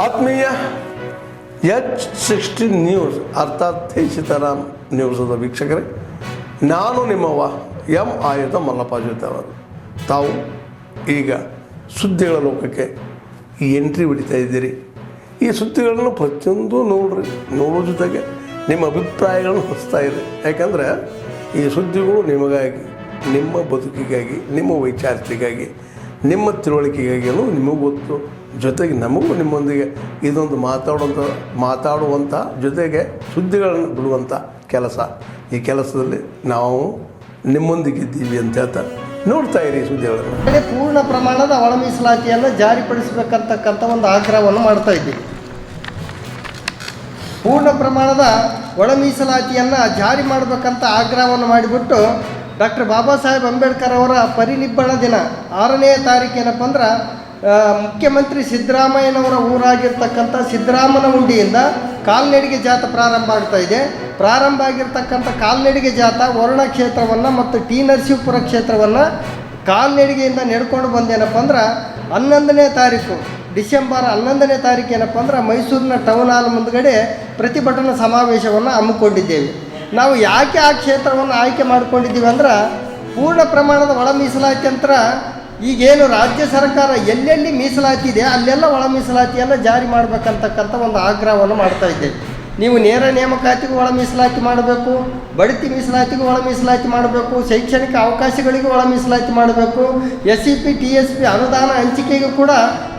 ಆತ್ಮೀಯ H16 news ಅರ್ಥಾತ್ ಸೀತಾರಾಮ್ ನ್ಯೂಸದ ವೀಕ್ಷಕರೇ, ನಾನು ನಿಮ್ಮವ ಎಂ ಆಯುಧ ಮಲ್ಲಪ್ಪ ಜೊತೆ ಅವರು. ತಾವು ಈಗ ಸುದ್ದಿಗಳ ಲೋಕಕ್ಕೆ ಎಂಟ್ರಿ ಹೊಡಿತಾ ಇದ್ದೀರಿ. ಈ ಸುದ್ದಿಗಳನ್ನು ಪ್ರತಿಯೊಂದು ನೋಡೋ ಜೊತೆಗೆ ನಿಮ್ಮ ಅಭಿಪ್ರಾಯಗಳನ್ನು ಹೊಸ್ತಾ ಇದೆ. ಯಾಕಂದರೆ ಈ ಸುದ್ದಿಗಳು ನಿಮಗಾಗಿ, ನಿಮ್ಮ ಬದುಕಿಗಾಗಿ, ನಿಮ್ಮ ವೈಚಾರಿಕೆಗಾಗಿ, ನಿಮ್ಮ ತಿಳುವಳಿಕೆಗಾಗಿಯೂ ನಿಮಗೂ ಗೊತ್ತು, ಜೊತೆಗೆ ನಮಗೂ ನಿಮ್ಮೊಂದಿಗೆ ಇದೊಂದು ಮಾತಾಡುವಂಥ ಜೊತೆಗೆ ಸುದ್ದಿಗಳನ್ನು ಬಿಡುವಂಥ ಕೆಲಸ. ಈ ಕೆಲಸದಲ್ಲಿ ನಾವು ನಿಮ್ಮೊಂದಿಗಿದ್ದೀವಿ ಅಂತ ಹೇಳ್ತಾ ನೋಡ್ತಾ ಇರಿ ಸುದ್ದಿಗಳನ್ನು. ಪೂರ್ಣ ಪ್ರಮಾಣದ ಒಳ ಮೀಸಲಾತಿಯನ್ನು ಜಾರಿಪಡಿಸಬೇಕಂತಕ್ಕಂಥ ಒಂದು ಆಗ್ರಹವನ್ನು ಮಾಡ್ತಾ ಇದ್ದೀವಿ. ಪೂರ್ಣ ಪ್ರಮಾಣದ ಒಳ ಮೀಸಲಾತಿಯನ್ನು ಜಾರಿ ಮಾಡಬೇಕಂತ ಆಗ್ರಹವನ್ನು ಮಾಡಿಬಿಟ್ಟು ಡಾಕ್ಟರ್ ಬಾಬಾ ಸಾಹೇಬ್ ಅಂಬೇಡ್ಕರ್ ಅವರ ಪರಿನಿಬ್ಬಣ ದಿನ 6ನೇ ತಾರೀಕು ಏನಪ್ಪ ಅಂದ್ರೆ ಮುಖ್ಯಮಂತ್ರಿ ಸಿದ್ದರಾಮಯ್ಯನವರ ಊರಾಗಿರ್ತಕ್ಕಂಥ ಸಿದ್ದರಾಮನ ಹುಂಡಿಯಿಂದ ಕಾಲ್ನಡಿಗೆ ಜಾಥಾ ಪ್ರಾರಂಭ ಆಗ್ತಾ ಇದೆ. ಪ್ರಾರಂಭ ಆಗಿರ್ತಕ್ಕಂಥ ಕಾಲ್ನಡಿಗೆ ಜಾಥಾ ವರುಣ ಕ್ಷೇತ್ರವನ್ನು ಮತ್ತು ಟಿ ನರಸೀಪುರ ಕ್ಷೇತ್ರವನ್ನು ಕಾಲ್ನಡಿಗೆಯಿಂದ ನಡ್ಕೊಂಡು ಬಂದೇನಪ್ಪ ಅಂದ್ರೆ 11ನೇ ತಾರೀಕು ಡಿಸೆಂಬರ್ 11ನೇ ತಾರೀಕು ಏನಪ್ಪ ಅಂದ್ರೆ ಮೈಸೂರಿನ ಟೌನ್ ಹಾಲ್ ಮುಂದುಗಡೆ ಪ್ರತಿಭಟನಾ ಸಮಾವೇಶವನ್ನು ಹಮ್ಮಿಕೊಂಡಿದ್ದೇವೆ. ನಾವು ಯಾಕೆ ಆ ಕ್ಷೇತ್ರವನ್ನು ಆಯ್ಕೆ ಮಾಡ್ಕೊಂಡಿದ್ದೀವಿ ಅಂದ್ರೆ ಪೂರ್ಣ ಪ್ರಮಾಣದ ಒಳ ಮೀಸಲಾತಿ ಅಂತ ಈಗೇನು ರಾಜ್ಯ ಸರ್ಕಾರ ಎಲ್ಲೆಲ್ಲಿ ಮೀಸಲಾತಿ ಇದೆ ಅಲ್ಲೆಲ್ಲ ಒಳ ಮೀಸಲಾತಿಯನ್ನು ಜಾರಿ ಮಾಡಬೇಕಂತಕ್ಕಂಥ ಒಂದು ಆಗ್ರಹವನ್ನು ಮಾಡ್ತಾ ಇದ್ದೇವೆ. ನೀವು ನೇರ ನೇಮಕಾತಿಗೂ ಒಳ ಮೀಸಲಾತಿ ಮಾಡಬೇಕು, ಬಡ್ತಿ ಮೀಸಲಾತಿಗೂ ಒಳ ಮೀಸಲಾತಿ ಮಾಡಬೇಕು, ಶೈಕ್ಷಣಿಕ ಅವಕಾಶಗಳಿಗೂ ಒಳ ಮೀಸಲಾತಿ ಮಾಡಬೇಕು, SCP TSP ಅನುದಾನ ಹಂಚಿಕೆಗೂ ಕೂಡ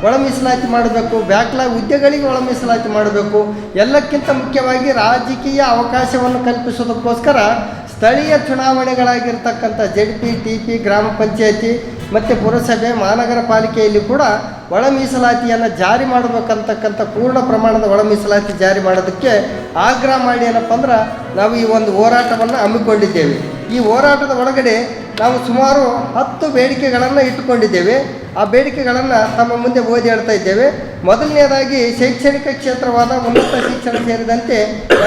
ಒಳ ಮೀಸಲಾತಿ ಮಾಡಬೇಕು, ಬ್ಯಾಕ್ಲಾಗ್ ಹುದ್ದೆಗಳಿಗೆ ಒಳ ಮೀಸಲಾತಿ ಮಾಡಬೇಕು. ಎಲ್ಲಕ್ಕಿಂತ ಮುಖ್ಯವಾಗಿ ರಾಜಕೀಯ ಅವಕಾಶವನ್ನು ಕಲ್ಪಿಸೋದಕ್ಕೋಸ್ಕರ ಸ್ಥಳೀಯ ಚುನಾವಣೆಗಳಾಗಿರ್ತಕ್ಕಂಥ ZP, TP, ಗ್ರಾಮ ಪಂಚಾಯತಿ ಮತ್ತು ಪುರಸಭೆ, ಮಹಾನಗರ ಪಾಲಿಕೆಯಲ್ಲಿ ಕೂಡ ಒಳ ಮೀಸಲಾತಿಯನ್ನು ಜಾರಿ ಮಾಡಬೇಕಂತಕ್ಕಂಥ ಪೂರ್ಣ ಪ್ರಮಾಣದ ಒಳ ಮೀಸಲಾತಿ ಜಾರಿ ಮಾಡೋದಕ್ಕೆ ಆಗ್ರಹ ಮಾಡಿ ಏನಪ್ಪ ಅಂದ್ರೆ ನಾವು ಈ ಒಂದು ಹೋರಾಟವನ್ನು ಹಮ್ಮಿಕೊಂಡಿದ್ದೇವೆ. ಈ ಹೋರಾಟದ ಒಳಗಡೆ ನಾವು ಸುಮಾರು 10 ಬೇಡಿಕೆಗಳನ್ನು ಇಟ್ಟುಕೊಂಡಿದ್ದೇವೆ. ಆ ಬೇಡಿಕೆಗಳನ್ನು ತಮ್ಮ ಮುಂದೆ ಓದಿ ಹೇಳ್ತಾ ಇದ್ದೇವೆ. ಮೊದಲನೇದಾಗಿ ಶೈಕ್ಷಣಿಕ ಕ್ಷೇತ್ರವಾದ ಉನ್ನತ ಶಿಕ್ಷಣ ಸೇರಿದಂತೆ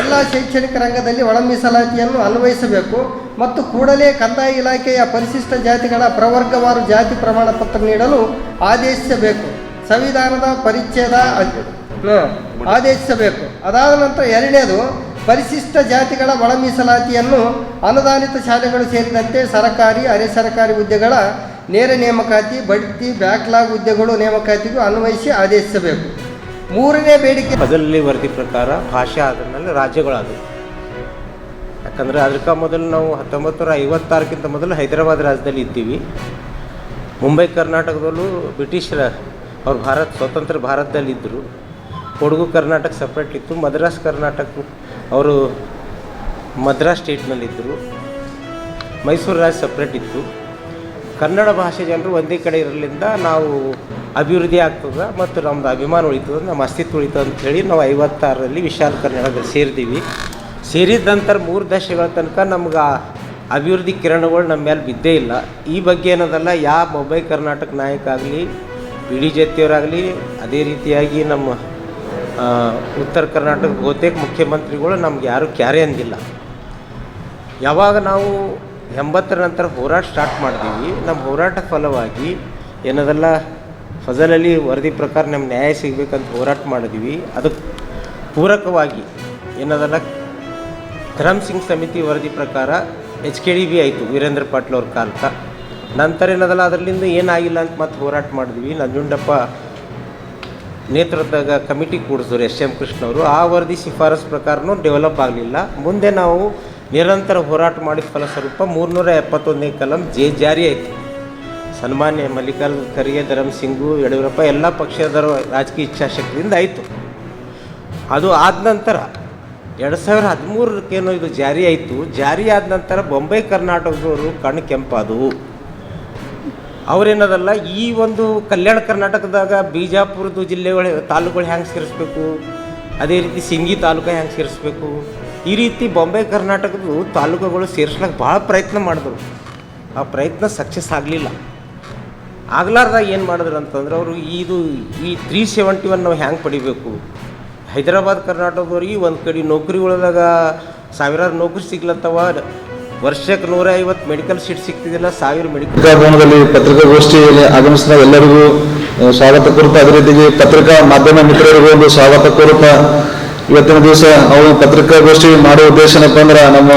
ಎಲ್ಲ ಶೈಕ್ಷಣಿಕ ರಂಗದಲ್ಲಿ ಒಳ ಮೀಸಲಾತಿಯನ್ನು ಅನ್ವಯಿಸಬೇಕು ಮತ್ತು ಕೂಡಲೇ ಕಂದಾಯ ಇಲಾಖೆಯ ಪರಿಶಿಷ್ಟ ಜಾತಿಗಳ ಪ್ರವರ್ಗವಾರು ಜಾತಿ ಪ್ರಮಾಣ ಪತ್ರ ನೀಡಲು ಆದೇಶಿಸಬೇಕು. ಸಂವಿಧಾನದ ಪರಿಚ್ಛೇದ ಆದೇಶಿಸಬೇಕು. ಅದಾದ ನಂತರ ಎರಡನೇದು ಪರಿಶಿಷ್ಟ ಜಾತಿಗಳ ಒಳ ಮೀಸಲಾತಿಯನ್ನು ಅನುದಾನಿತ ಶಾಲೆಗಳು ಸೇರಿದಂತೆ ಸರ್ಕಾರಿ, ಅರೆ ಸರ್ಕಾರಿ ಹುದ್ದೆಗಳ ನೇರ ನೇಮಕಾತಿ, ಬಡ್ತಿ, ಬ್ಯಾಕ್ಲಾಗ್ ಹುದ್ದೆಗಳು ನೇಮಕಾತಿಗೂ ಅನ್ವಯಿಸಿ ಆದೇಶಿಸಬೇಕು. ಮೂರನೇ ಬೇಡಿಕೆ ಮೊದಲನೇ ವರದಿ ಪ್ರಕಾರ ಭಾಷೆ ಆದಮೇಲೆ ರಾಜ್ಯಗಳಾದವು. ಯಾಕಂದರೆ ಅದಕ್ಕೆ ಮೊದಲು ನಾವು 1956ಕ್ಕಿಂತ ಮೊದಲು ಹೈದರಾಬಾದ್ ರಾಜ್ಯದಲ್ಲಿ ಇದ್ದೀವಿ. ಮುಂಬೈ ಕರ್ನಾಟಕದಲ್ಲೂ ಬ್ರಿಟಿಷರ ಅವ್ರು ಸ್ವತಂತ್ರ ಭಾರತದಲ್ಲಿದ್ದರು. ಕೊಡಗು ಕರ್ನಾಟಕ ಸಪ್ರೇಟ್ ಇತ್ತು. ಮದ್ರಾಸ್ ಕರ್ನಾಟಕ ಅವರು ಮದ್ರಾಸ್ ಸ್ಟೇಟ್ನಲ್ಲಿದ್ದರು. ಮೈಸೂರು ರಾಜ್ಯ ಸಪ್ರೇಟ್ ಇತ್ತು. ಕನ್ನಡ ಭಾಷೆ ಜನರು ಒಂದೇ ಕಡೆ ಇರಲಿಂದ ನಾವು ಅಭಿವೃದ್ಧಿ ಆಗ್ತದೆ ಮತ್ತು ನಮ್ಮದು ಅಭಿಮಾನ ಉಳಿತದೆ, ನಮ್ಮ ಅಸ್ತಿತ್ವ ಉಳಿತದೆ ಅಂಥೇಳಿ ನಾವು 56ರಲ್ಲಿ ವಿಶಾಲ ಕರ್ನಾಟಕದಲ್ಲಿ ಸೇರಿದ್ದೀವಿ. ಸೇರಿದ ನಂತರ 3 ದಶಕಗಳ ತನಕ ನಮ್ಗೆ ಅಭಿವೃದ್ಧಿ ಕಿರಣಗಳು ನಮ್ಮ ಮೇಲೆ ಬಿದ್ದೇ ಇಲ್ಲ. ಈ ಬಗ್ಗೆ ಏನದಲ್ಲ, ಯಾವ ಮುಂಬೈ ಕರ್ನಾಟಕ ನಾಯಕ ಆಗಲಿ, PD ಜತಿಯವರಾಗಲಿ, ಅದೇ ರೀತಿಯಾಗಿ ನಮ್ಮ ಉತ್ತರ ಕರ್ನಾಟಕ ಬಹುತೇಕ ಮುಖ್ಯಮಂತ್ರಿಗಳು ನಮ್ಗೆ ಯಾರೂ ಕ್ಯಾರೆ ಅಂದಿಲ್ಲ. ಯಾವಾಗ ನಾವು 80ರ ನಂತರ ಹೋರಾಟ ಸ್ಟಾರ್ಟ್ ಮಾಡಿದ್ದೀವಿ, ನಮ್ಮ ಹೋರಾಟ ಫಲವಾಗಿ ಏನದಲ್ಲ ಫಜಲ್ ಅಲಿ ವರದಿ ಪ್ರಕಾರ ನಮ್ಗೆ ನ್ಯಾಯ ಸಿಗಬೇಕಂತ ಹೋರಾಟ ಮಾಡಿದ್ವಿ. ಅದಕ್ಕೆ ಪೂರಕವಾಗಿ ಏನದಲ್ಲ ಧರಮ್ ಸಿಂಗ್ ಸಮಿತಿ ವರದಿ ಪ್ರಕಾರ HKDB ಆಯಿತು ವೀರೇಂದ್ರ ಪಾಟೀಲ್ ಅವ್ರ ಕಾಲಕ್ಕೆ. ನಂತರ ಏನದಲ್ಲ ಅದರಲ್ಲಿಂದ ಏನಾಗಿಲ್ಲ ಅಂತ ಮತ್ತೆ ಹೋರಾಟ ಮಾಡಿದ್ವಿ. ನಂಜುಂಡಪ್ಪ ನೇತೃತ್ವದಾಗ ಕಮಿಟಿ ಕೂಡಿಸಿದ್ರು SM ಕೃಷ್ಣ ಅವರು. ಆ ವರದಿ ಶಿಫಾರಸು ಪ್ರಕಾರನೂ ಡೆವಲಪ್ ಆಗಲಿಲ್ಲ. ಮುಂದೆ ನಾವು ನಿರಂತರ ಹೋರಾಟ ಮಾಡಿದ ಫಲಸ್ವರೂಪ 371ನೇ ಕಲಂ ಜಾರಿ ಆಯಿತು. ಸನ್ಮಾನ್ಯ ಮಲ್ಲಿಕಾರ್ಜುನ ಖರ್ಗೆ, ಧರಮ್ ಸಿಂಗು, ಯಡಿಯೂರಪ್ಪ ಎಲ್ಲ ಪಕ್ಷದ ರಾಜಕೀಯ ಇಚ್ಛಾಶಕ್ತಿಯಿಂದ ಆಯಿತು. ಅದು ಆದ ನಂತರ 2013 ಇದು ಜಾರಿ ಆಯಿತು. ಜಾರಿ ಆದ ನಂತರ ಬೊಂಬೈ ಕರ್ನಾಟಕದವರು ಕಣ್ಣು ಕೆಂಪಾದವು. ಅವರೇನದಲ್ಲ ಈ ಒಂದು ಕಲ್ಯಾಣ ಕರ್ನಾಟಕದಾಗ ಬಿಜಾಪುರದ ಜಿಲ್ಲೆಗಳು ತಾಲೂಕುಗಳು ಹೆಂಗೆ ಸೇರಿಸ್ಬೇಕು, ಅದೇ ರೀತಿ ಸಿಂಗಿ ತಾಲೂಕು ಹೆಂಗೆ ಸೇರಿಸ್ಬೇಕು, ಈ ರೀತಿ ಬೊಂಬೈ ಕರ್ನಾಟಕದ ತಾಲೂಕುಗಳು ಸೇರಿಸ್ಲಿಕ್ಕೆ ಭಾಳ ಪ್ರಯತ್ನ ಮಾಡಿದ್ರು. ಆ ಪ್ರಯತ್ನ ಸಕ್ಸಸ್ ಆಗಲಿಲ್ಲ. ಆಗ್ಲಾರ್ದಾಗ ಏನು ಮಾಡಿದ್ರು ಅಂತಂದ್ರೆ ಅವರು ಈ 371 ನಾವು ಹೆಂಗೆ ಪಡಿಬೇಕು, ಹೈದರಾಬಾದ್ ಕರ್ನಾಟಕದವ್ರಿಗೆ ಒಂದು ಕಡೆ ನೌಕರಿಗಳದಾಗ ಸಾವಿರಾರು ನೌಕರಿ ಸಿಗ್ಲತ್ತವ, ವರ್ಷಕ್ಕೆ 150 ಮೆಡಿಕಲ್ ಸೀಟ್ ಸಿಗ್ತಿದ್ದಿಲ್ಲ, 1000 ಮೆಡಿಕಲ್. ಪತ್ರಿಕಾಭವನದಲ್ಲಿ ಪತ್ರಿಕಾಗೋಷ್ಠಿಯಲ್ಲಿ ಆಗಮಿಸಿದ ಎಲ್ಲರಿಗೂ ಸ್ವಾಗತ ಕೋರುತ್ತಾ, ಅದೇ ರೀತಿಗೆ ಪತ್ರಿಕಾ ಮಾಧ್ಯಮ ಮಿತ್ರರಿಗೂ ಒಂದು ಸ್ವಾಗತ ಕೋರುತ್ತಾ, ಇವತ್ತಿನ ದಿವಸ ಅವರು ಪತ್ರಿಕಾಗೋಷ್ಠಿ ಮಾಡುವ ಉದ್ದೇಶ ಏನಪ್ಪ ಅಂದ್ರೆ, ನಮ್ಮ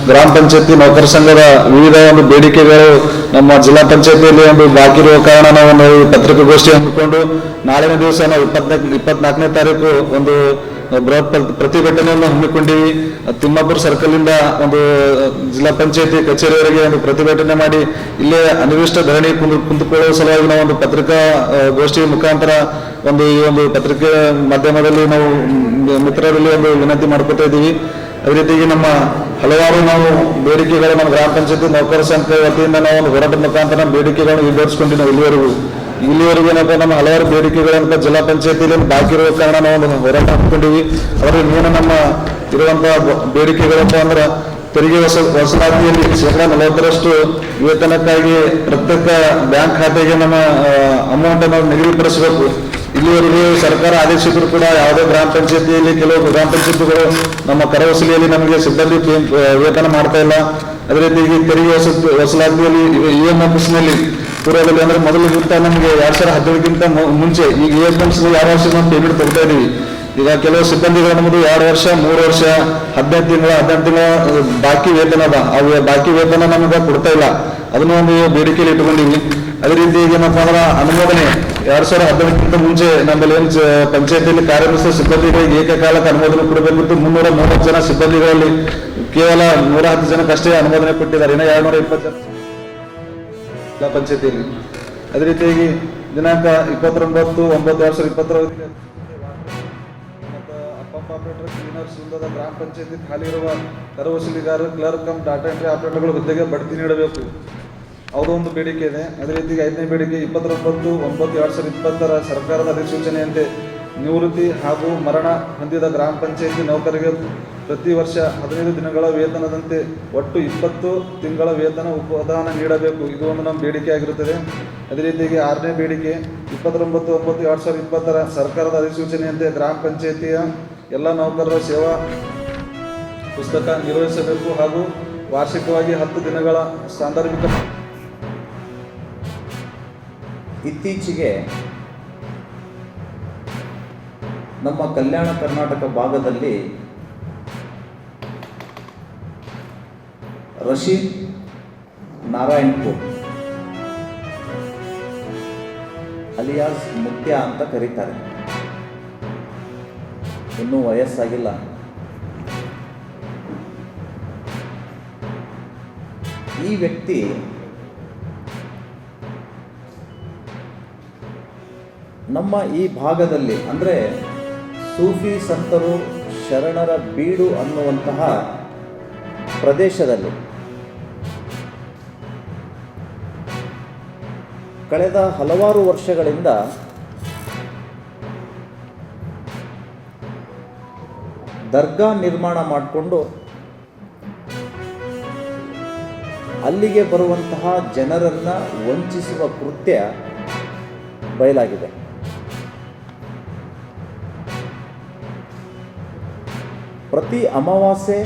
ಗ್ರಾಮ ಪಂಚಾಯತಿ ನೌಕರ ಸಂಘದ ವಿವಿಧ ಒಂದು ಬೇಡಿಕೆಗಳು ನಮ್ಮ ಜಿಲ್ಲಾ ಪಂಚಾಯತಿಯಲ್ಲಿ ಒಂದು ಬಾಕಿ ಇರುವ ಕಾರಣ ನಾವು ಒಂದು ಪತ್ರಿಕಾಗೋಷ್ಠಿ ಹಮ್ಮಿಕೊಂಡು ನಾಳಿನ ದಿವಸ ನಾವು 24ನೇ ತಾರೀಕು ಒಂದು ಬೃಹತ್ ಪ್ರತಿಭಟನೆಯನ್ನು ಹಮ್ಮಿಕೊಂಡಿವಿ. ತಿಮ್ಮಾಪುರ ಸರ್ಕಲ್ ಇಂದ ಒಂದು ಜಿಲ್ಲಾ ಪಂಚಾಯತಿ ಕಚೇರಿವರೆಗೆ ಒಂದು ಪ್ರತಿಭಟನೆ ಮಾಡಿ ಇಲ್ಲೇ ಅನಿರ್ದಿಷ್ಟ ಧರಣಿ ಕುಂತುಕೊಳ್ಳುವ ಸಲುವಾಗಿ ನಾವು ಒಂದು ಪತ್ರಿಕಾ ಗೋಷ್ಠಿ ಮುಖಾಂತರ ಈ ಒಂದು ಪತ್ರಿಕೆ ಮಾಧ್ಯಮದಲ್ಲಿ ನಾವು ಮಿತ್ರರಲ್ಲಿ ಒಂದು ವಿನಂತಿ ಮಾಡ್ಕೊತಾ ಇದ್ದೀವಿ. ಅದೇ ರೀತಿಯಾಗಿ ನಮ್ಮ ಹಲವಾರು ನಾವು ಬೇಡಿಕೆಗಳು ನಮ್ಮ ಗ್ರಾಮ ಪಂಚಾಯತಿ ನೌಕರ ಸಂಘ ವತಿಯಿಂದ ನಾವು ಒಂದು ಹೋರಾಟದ ಮುಖಾಂತರ ಬೇಡಿಕೆಗಳನ್ನು ಈಡೇರಿಸಿಕೊಂಡು ನಾವು ಇಲ್ಲಿವರೆಗೂ ಏನಪ್ಪ ನಮ್ಮ ಹಲವಾರು ಬೇಡಿಕೆಗಳಂತ ಜಿಲ್ಲಾ ಪಂಚಾಯತಿಯಲ್ಲಿ ಬಾಕಿ ಇರುವ ಕಾರಣ ನಾವು ಒಂದು ಹೋರಾಟ ಹಾಕೊಂಡಿವಿ. ಅವರ ಏನು ನಮ್ಮ ಇರುವಂತಹ ಬೇಡಿಕೆಗಳಪ್ಪ ಅಂದ್ರೆ, ತೆರಿಗೆ ವಸೂಲಾತಿಯಲ್ಲಿ 40% ವೇತನಕ್ಕಾಗಿ ಪ್ರತ್ಯೇಕ ಬ್ಯಾಂಕ್ ಖಾತೆಗೆ ನಮ್ಮ ಅಮೌಂಟ್ ಅನ್ನು ನಿಗದಿಪಡಿಸಬೇಕು. ಇಲ್ಲಿವರೆಗೂ ಸರ್ಕಾರ ಆದೇಶಿದ್ರು ಕೂಡ ಯಾವುದೇ ಗ್ರಾಮ ಪಂಚಾಯತಿಯಲ್ಲಿ ಕೆಲವು ಗ್ರಾಮ ಪಂಚಾಯತಿಗಳು ನಮ್ಮ ಕರ ವಸೂಲಿಯಲ್ಲಿ ನಮಗೆ ಸಿಬ್ಬಂದಿ ವೇತನ ಮಾಡ್ತಾ ಇಲ್ಲ. ಅದೇ ರೀತಿ ತೆರಿಗೆ ವಸೂಲಾತಿಯಲ್ಲಿ EMS-ನಲ್ಲಿ ಪೂರ್ವದಲ್ಲಿ ಅಂದ್ರೆ ಮೊದಲಿಗಿಂತ ನಮಗೆ 2017ಗಿಂತ ಮುಂಚೆ ಈಗ EMS 2 ವರ್ಷ ನಾವು ಪೇಮೆಂಟ್ ತಗೊಳ್ತಾ ಇದೀವಿ. ಈಗ ಕೆಲವು ಸಿಬ್ಬಂದಿಗಳು ನಮ್ಮದು 2 ವರ್ಷ 3 ವರ್ಷ 18 ತಿಂಗಳ ಬಾಕಿ ವೇತನ ಅದ. ಅವು ಬಾಕಿ ವೇತನ ನಮಗೆ ಕೊಡ್ತಾ ಇಲ್ಲ. ಅದನ್ನು ಒಂದು ಬೇಡಿಕೆಯಲ್ಲಿ ಇಟ್ಕೊಂಡಿವಿ. ಅದೇ ರೀತಿ ಏನಪ್ಪಾ ಅಂದ್ರೆ, ಅನುಮೋದನೆ 2018ಕ್ಕಿಂತ ಮುಂಚೆ ನಮ್ಮಲ್ಲಿ ಏನು ಪಂಚಾಯತಿಯಲ್ಲಿ ಕಾರ್ಯನಿರ್ವಹಿಸುವ ಸಿಬ್ಬಂದಿಗಳಿಗೆ ಏಕಕಾಲಕ್ಕೆ ಅನುಮೋದನೆ ಕೊಡಬೇಕಿತ್ತು. 330 ಜನ ಸಿಬ್ಬಂದಿಗಳಲ್ಲಿ ಕೇವಲ 110 ಜನಕ್ಕಷ್ಟೇ ಅನುಮೋದನೆ ಕೊಟ್ಟಿದ್ದಾರೆ. ಇನ್ನು 220 ಜನ ಜಿಲ್ಲಾ ಪಂಚಾಯತಿಯಲ್ಲಿ. ಅದೇ ರೀತಿಯಾಗಿ ದಿನಾಂಕ 29/9/2020 ಪಂಪ್ ಆಪರೇಟರ್, ಕ್ಲೀನರ್ಸ್ ಮುಂತಾದ ಗ್ರಾಮ ಪಂಚಾಯತಿ ಖಾಲಿ ಇರುವ ಕರ ವಸೂಲಿಗಾರ, ಕ್ಲರ್ಕ್ ಕಮ್ ಡಾಟಾ ಎಂಟ್ರಿ ಆಪರೇಟರ್ಗಳ ಹುದ್ದೆಗೆ ಬಡ್ತಿ ನೀಡಬೇಕು. ಯಾವುದೋ ಒಂದು ಬೇಡಿಕೆ ಇದೆ. ಅದೇ ರೀತಿಗೆ 5ನೇ ಬೇಡಿಕೆ 29/9/2020 ಸರ್ಕಾರದ ಅಧಿಸೂಚನೆಯಂತೆ ನಿವೃತ್ತಿ ಹಾಗೂ ಮರಣ ಹೊಂದಿದ ಗ್ರಾಮ ಪಂಚಾಯತಿ ನೌಕರಿಗೆ ಪ್ರತಿ ವರ್ಷ 15 ದಿನಗಳ ವೇತನದಂತೆ ಒಟ್ಟು 20 ತಿಂಗಳ ವೇತನ ಉಪದಾನ ನೀಡಬೇಕು. ಇದು ಒಂದು ನಮ್ಮ ಬೇಡಿಕೆ ಆಗಿರುತ್ತದೆ. ಅದೇ ರೀತಿಯಾಗಿ 6ನೇ ಬೇಡಿಕೆ 29/9/2020 ಸರ್ಕಾರದ ಅಧಿಸೂಚನೆಯಂತೆ ಗ್ರಾಮ ಪಂಚಾಯತಿಯ ಎಲ್ಲ ನೌಕರರ ಸೇವಾ ಪುಸ್ತಕ ನಿರ್ವಹಿಸಬೇಕು ಹಾಗೂ ವಾರ್ಷಿಕವಾಗಿ 10 ದಿನಗಳ ಸಾಂದರ್ಭಿಕ. ಇತ್ತೀಚೆಗೆ ನಮ್ಮ ಕಲ್ಯಾಣ ಕರ್ನಾಟಕ ಭಾಗದಲ್ಲಿ ರಶೀದ್ ನಾರಾಯಣ್ಪುರ್ ಅಲಿಯಾಸ್ ಮುತ್ಯ ಅಂತ ಕರೀತಾರೆ. ಇನ್ನೂ ವಯಸ್ಸಾಗಿಲ್ಲ. ಈ ವ್ಯಕ್ತಿ ನಮ್ಮ ಈ ಭಾಗದಲ್ಲಿ ಅಂದರೆ ಸೂಫಿ ಸಂತರು ಶರಣರ ಬೀಡು ಅನ್ನುವಂತಹ ಪ್ರದೇಶದಲ್ಲಿ ಕಳೆದ ಹಲವಾರು ವರ್ಷಗಳಿಂದ ದರ್ಗಾ ನಿರ್ಮಾಣ ಮಾಡಿಕೊಂಡು ಅಲ್ಲಿಗೆ ಬರುವಂತಹ ಜನರನ್ನು ವಂಚಿಸುವ ಕೃತ್ಯ ಬಯಲಾಗಿದೆ. ಪ್ರತಿ ಅಮಾವಾಸ್ಯೆ,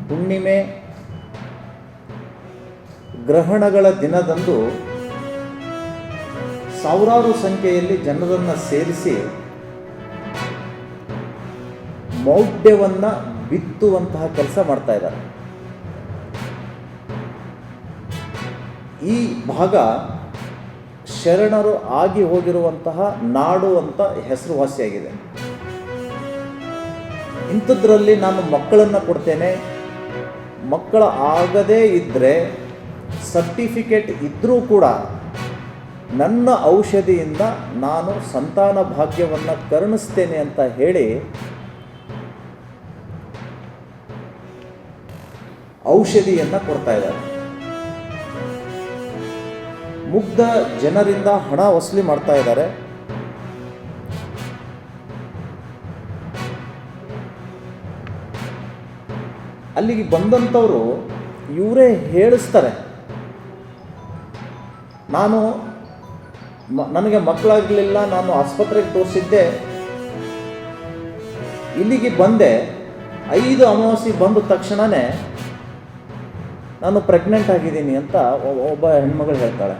ಹುಣ್ಣಿಮೆ, ಗ್ರಹಣಗಳ ದಿನದಂದು ಸಾವಿರಾರು ಸಂಖ್ಯೆಯಲ್ಲಿ ಜನರನ್ನು ಸೇರಿಸಿ ಮೌಢ್ಯವನ್ನು ಬಿತ್ತುವಂತಹ ಕೆಲಸ ಮಾಡ್ತಾ ಇದ್ದಾರೆ. ಈ ಭಾಗ ಶರಣರು ಆಗಿ ಹೋಗಿರುವಂತಹ ನಾಡು ಅಂತ ಹೆಸರುವಾಸಿಯಾಗಿದೆ. ಇಂಥದ್ರಲ್ಲಿ ನಾನು ಮಕ್ಕಳನ್ನು ಕೊಡ್ತೇನೆ, ಮಕ್ಕಳ ಆಗದೇ ಇದ್ದರೆ ಸರ್ಟಿಫಿಕೇಟ್ ಇದ್ದರೂ ಕೂಡ ನನ್ನ ಔಷಧಿಯಿಂದ ನಾನು ಸಂತಾನ ಭಾಗ್ಯವನ್ನು ಕರುಣಿಸ್ತೇನೆ ಅಂತ ಹೇಳಿ ಔಷಧಿಯನ್ನು ಕೊಡ್ತಾ ಇದ್ದಾರೆ. ಮುಗ್ಧ ಜನರಿಂದ ಹಣ ವಸೂಲಿ ಮಾಡ್ತಾ ಇದ್ದಾರೆ. ಅಲ್ಲಿಗೆ ಬಂದಂಥವರು ಇವರೇ ಹೇಳಿಸ್ತಾರೆ, ನನಗೆ ಮಕ್ಕಳಾಗಲಿಲ್ಲ, ನಾನು ಆಸ್ಪತ್ರೆಗೆ ತೋರಿಸಿದ್ದೆ, ಇಲ್ಲಿಗೆ ಬಂದೆ, 5 ಅಮಾವಾಸ್ಯೆ ಬಂದ ತಕ್ಷಣವೇ ನಾನು ಪ್ರೆಗ್ನೆಂಟ್ ಆಗಿದ್ದೀನಿ ಅಂತ ಒಬ್ಬ ಹೆಣ್ಮಗಳು ಹೇಳ್ತಾಳೆ.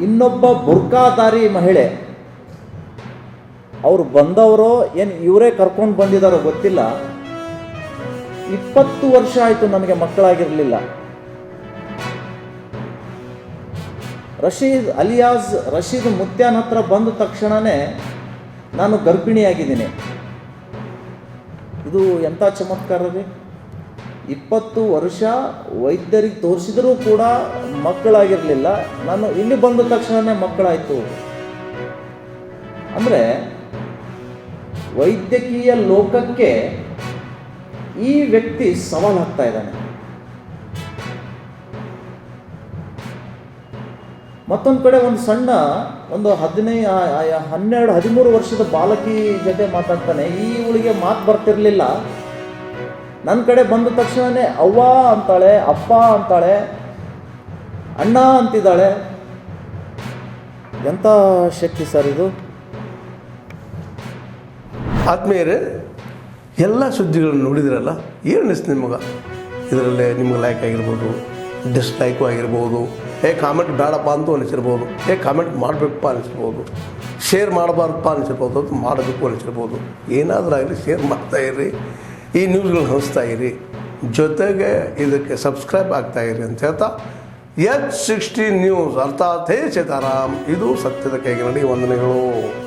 ಇನ್ನೊಬ್ಬ ಬುರ್ಕಾಧಾರಿ ಮಹಿಳೆ, ಅವರು ಬಂದವರೋ ಏನು ಇವರೇ ಕರ್ಕೊಂಡು ಬಂದಿದ್ದಾರೋ ಗೊತ್ತಿಲ್ಲ, 20 ವರ್ಷ ಆಯಿತು ನನಗೆ ಮಕ್ಕಳಾಗಿರಲಿಲ್ಲ. ರಶೀದ್ ಮುತ್ಯಾನ ಹತ್ರ ಬಂದ ತಕ್ಷಣವೇ ನಾನು ಗರ್ಭಿಣಿಯಾಗಿದ್ದೀನಿ. ಇದು ಎಂಥ ಚಮತ್ಕಾರ ರೀ. 20 ವರ್ಷ ವೈದ್ಯರಿಗೆ ತೋರಿಸಿದರೂ ಕೂಡ ಮಕ್ಕಳಾಗಿರಲಿಲ್ಲ, ನಾನು ಇಲ್ಲಿ ಬಂದ ತಕ್ಷಣವೇ ಮಕ್ಕಳಾಯಿತು. ಅಂದರೆ ವೈದ್ಯಕೀಯ ಲೋಕಕ್ಕೆ ಈ ವ್ಯಕ್ತಿ ಸವಾಲು ಹಾಕ್ತಾ ಇದ್ದಾನೆ. ಮತ್ತೊಂದು ಕಡೆ ಒಂದು ಸಣ್ಣ ಒಂದು 12-13 ವರ್ಷದ ಬಾಲಕಿ ಜೊತೆ ಮಾತಾಡ್ತಾನೆ. ಇವಳಿಗೆ ಮಾತು ಬರ್ತಿರ್ಲಿಲ್ಲ. ನನ್ನ ಕಡೆ ಬಂದ ತಕ್ಷಣವೇ ಅವ್ವ ಅಂತಾಳೆ, ಅಪ್ಪ ಅಂತಾಳೆ, ಅಣ್ಣ ಅಂತಿದ್ದಾಳೆ. ಎಂಥ ಶಕ್ತಿ ಸರ್ ಇದು. ಆತ್ಮೀಯರೇ, ಎಲ್ಲ ಸುದ್ದಿಗಳನ್ನು ನೋಡಿದ್ರಲ್ಲ, ಏನು ಅನಿಸ್ತು ನಿಮಗೆ? ಇದರಲ್ಲೇ ನಿಮ್ಗೆ ಲೈಕ್ ಆಗಿರ್ಬೋದು, ಡಿಸ್ಲೈಕು ಆಗಿರ್ಬೋದು, ಕಾಮೆಂಟ್ ಬೇಡಪ್ಪ ಅಂತೂ ಅನಿಸಿರ್ಬೋದು, ಕಾಮೆಂಟ್ ಮಾಡಬೇಕಪ್ಪ ಅನಿಸಿರ್ಬೋದು, ಶೇರ್ ಮಾಡಬಾರ್ದಪ್ಪ ಅನಿಸಿರ್ಬೋದು, ಅದು ಮಾಡಬೇಕು ಅನಿಸಿರ್ಬೋದು. ಏನಾದರೂ ಆಗಲಿ ಶೇರ್ ಮಾಡ್ತಾಯಿರಿ, ಈ ನ್ಯೂಸ್ಗಳನ್ನ ಹಂಚ್ತಾ ಇರಿ, ಜೊತೆಗೆ ಇದಕ್ಕೆ ಸಬ್ಸ್ಕ್ರೈಬ್ ಆಗ್ತಾಯಿರಿ ಅಂತ ಹೇಳ್ತಾ H16 ನ್ಯೂಸ್ ಅರ್ಥಾತ್ ಹೇ ಸೀತಾರಾಮ್, ಇದು ಸತ್ಯದ ಕೈಗನ್ನಡಿ. ವಂದನೆಗಳು.